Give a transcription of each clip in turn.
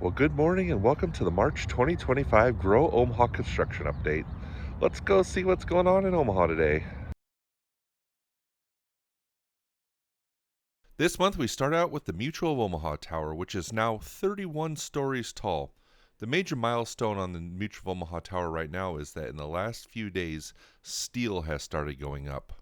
Well, good morning and welcome to the March 2025 Grow Omaha Construction Update. Let's go see what's going on in Omaha today. This month we start out with the Mutual of Omaha Tower, which is now 31 stories tall. The major milestone on the Mutual of Omaha Tower right now is that in the last few days, steel has started going up.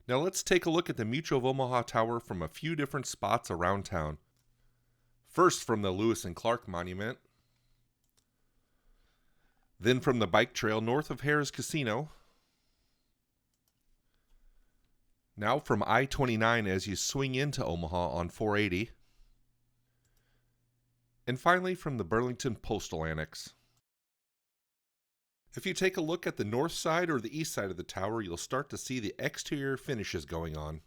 Now let's take a look at the Mutual of Omaha Tower from a few different spots around town. First from the Lewis and Clark Monument, then from the bike trail north of Harrah's Casino, now from I-29 as you swing into Omaha on 480, and finally from the Burlington Postal Annex. If you take a look at the north side or the east side of the tower, you'll start to see the exterior finishes going on.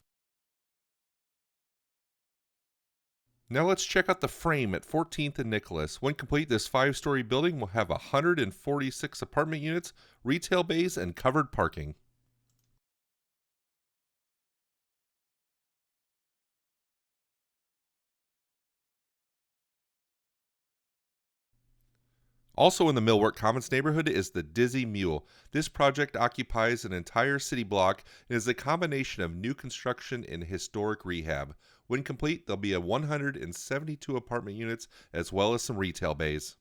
Now let's check out the frame at 14th and Nicholas. When complete, this 5-story building will have 146 apartment units, retail bays, and covered parking. Also in the Millwork Commons neighborhood is the Dizzy Mule. This project occupies an entire city block and is a combination of new construction and historic rehab. When complete, there'll be 172 apartment units as well as some retail bays.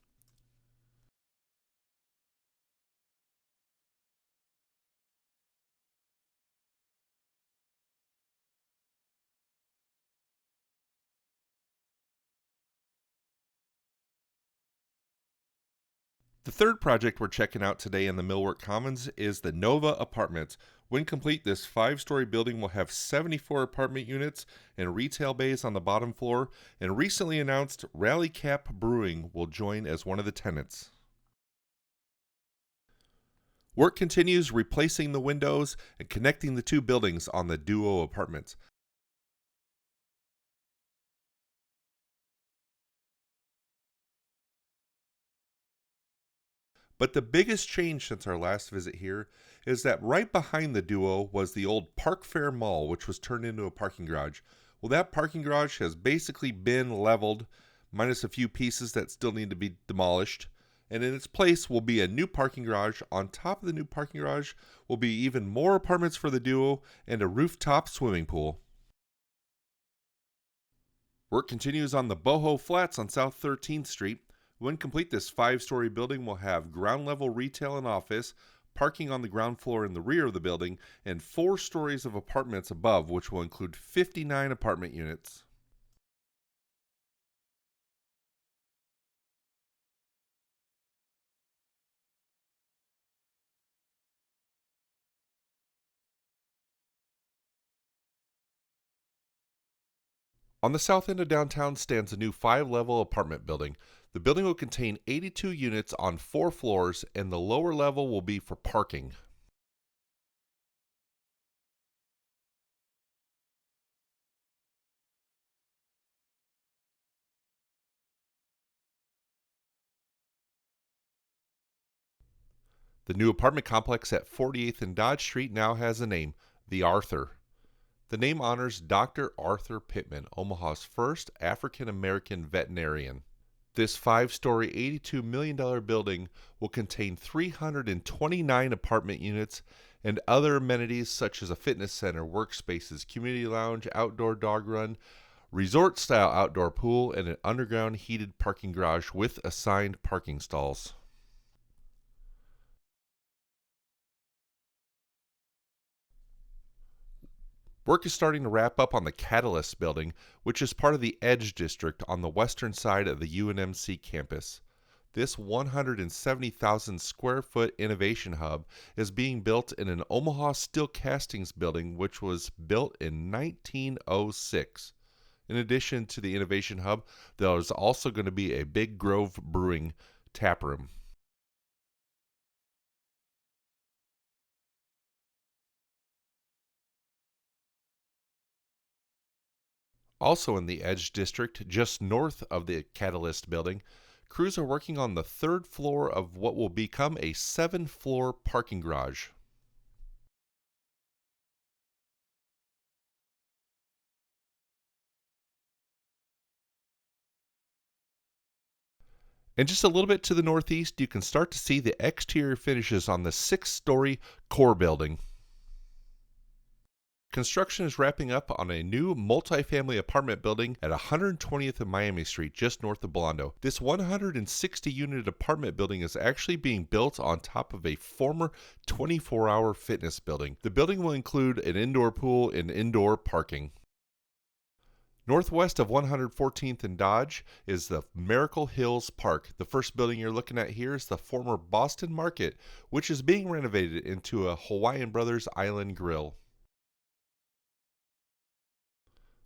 The third project we're checking out today in the Millwork Commons is the Nova Apartments. When complete, this 5-story building will have 74 apartment units and retail bays on the bottom floor, and recently announced Rally Cap Brewing will join as one of the tenants. Work continues replacing the windows and connecting the two buildings on the Duo Apartments. But the biggest change since our last visit here is that right behind the Duo was the old Park Fair Mall, which was turned into a parking garage. Well, that parking garage has basically been leveled, minus a few pieces that still need to be demolished. And in its place will be a new parking garage. On top of the new parking garage will be even more apartments for the Duo and a rooftop swimming pool. Work continues on the Boho Flats on South 13th Street. When complete, this 5-story building will have ground level retail and office, parking on the ground floor in the rear of the building, and 4 stories of apartments above, which will include 59 apartment units. On the south end of downtown stands a new 5-level apartment building. The building will contain 82 units on 4 floors, and the lower level will be for parking. The new apartment complex at 48th and Dodge Street now has a name, the Arthur. The name honors Dr. Arthur Pittman, Omaha's first African American veterinarian. This 5-story, $82 million building will contain 329 apartment units and other amenities such as a fitness center, workspaces, community lounge, outdoor dog run, resort-style outdoor pool, and an underground heated parking garage with assigned parking stalls. Work is starting to wrap up on the Catalyst building, which is part of the Edge District on the western side of the UNMC campus. This 170,000 square foot innovation hub is being built in an Omaha steel castings building which was built in 1906. In addition to the innovation hub, there is also going to be a Big Grove Brewing tap room. Also in the Edge District, just north of the Catalyst building, Crews are working on the third floor of what will become a 7-floor parking garage. And just a little bit to the northeast, you can start to see the exterior finishes on the 6-story core building. Construction is wrapping up on a new multifamily apartment building at 120th and Miami Street, just north of Blondo. This 160-unit apartment building is actually being built on top of a former 24-hour fitness building. The building will include an indoor pool and indoor parking. Northwest of 114th and Dodge is the Miracle Hills Park. The first building you're looking at here is the former Boston Market, which is being renovated into a Hawaiian Brothers Island Grill.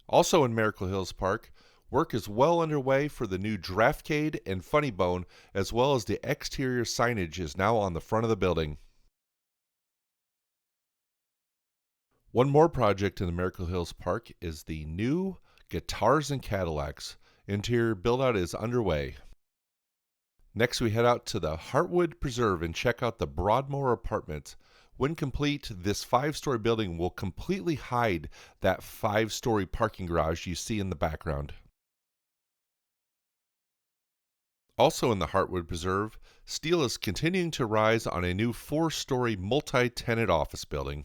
Also in Miracle Hills Park, work is well underway for the new Draftcade and Funny Bone, as well as the exterior signage is now on the front of the building. One more project in the Miracle Hills Park is the new Guitars and Cadillacs. Interior build-out is underway. Next, we head out to the Heartwood Preserve and check out the Broadmoor Apartments. When complete, this 5-story building will completely hide that 5-story parking garage you see in the background. Also in the Heartwood Preserve, steel is continuing to rise on a new 4-story multi-tenant office building.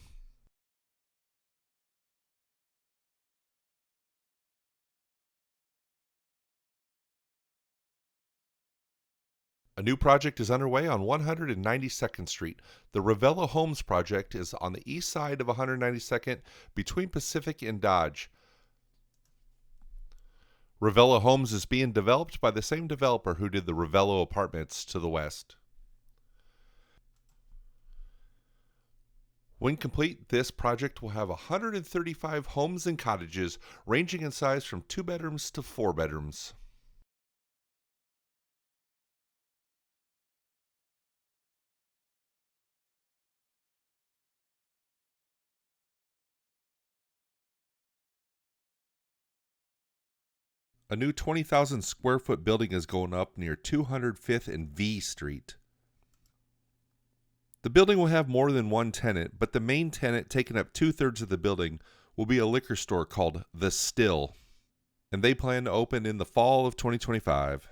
A new project is underway on 192nd Street. The Ravello Homes project is on the east side of 192nd between Pacific and Dodge. Ravello Homes is being developed by the same developer who did the Ravello Apartments to the west. When complete, this project will have 135 homes and cottages ranging in size from 2 bedrooms to 4 bedrooms. A new 20,000 square foot building is going up near 205th and V Street. The building will have more than one tenant, but the main tenant, taking up 2/3 of the building, will be a liquor store called The Still, and they plan to open in the fall of 2025.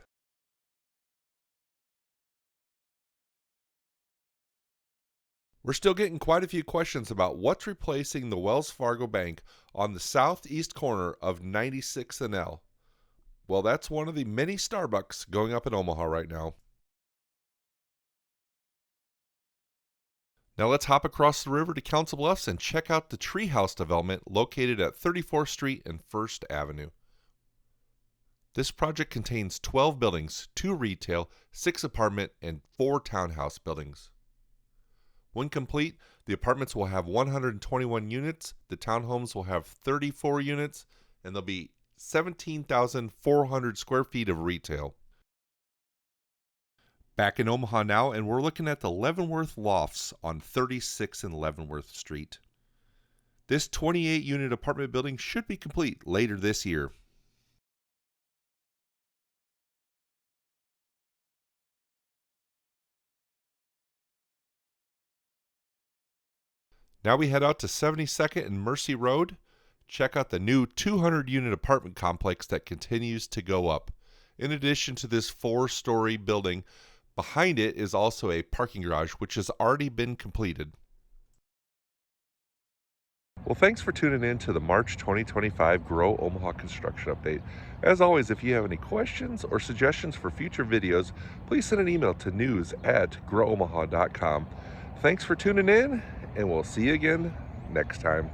We're still getting quite a few questions about what's replacing the Wells Fargo Bank on the southeast corner of 96th and L. Well, that's one of the many Starbucks going up in Omaha right now. Now let's hop across the river to Council Bluffs and check out the Treehouse development located at 34th Street and 1st Avenue. This project contains 12 buildings, 2 retail, 6 apartment, and 4 townhouse buildings. When complete, the apartments will have 121 units, the townhomes will have 34 units, and there'll be 17,400 square feet of retail. Back in Omaha now, and we're looking at the Leavenworth Lofts on 36th and Leavenworth Street. This 28-unit apartment building should be complete later this year. Now we head out to 72nd and Mercy Road. Check out the new 200-unit apartment complex that continues to go up. In addition to this 4-story building, behind it is also a parking garage, which has already been completed. Well, thanks for tuning in to the March 2025 Grow Omaha Construction Update. As always, if you have any questions or suggestions for future videos, please send an email to news@growomaha.com. Thanks for tuning in, and we'll see you again next time.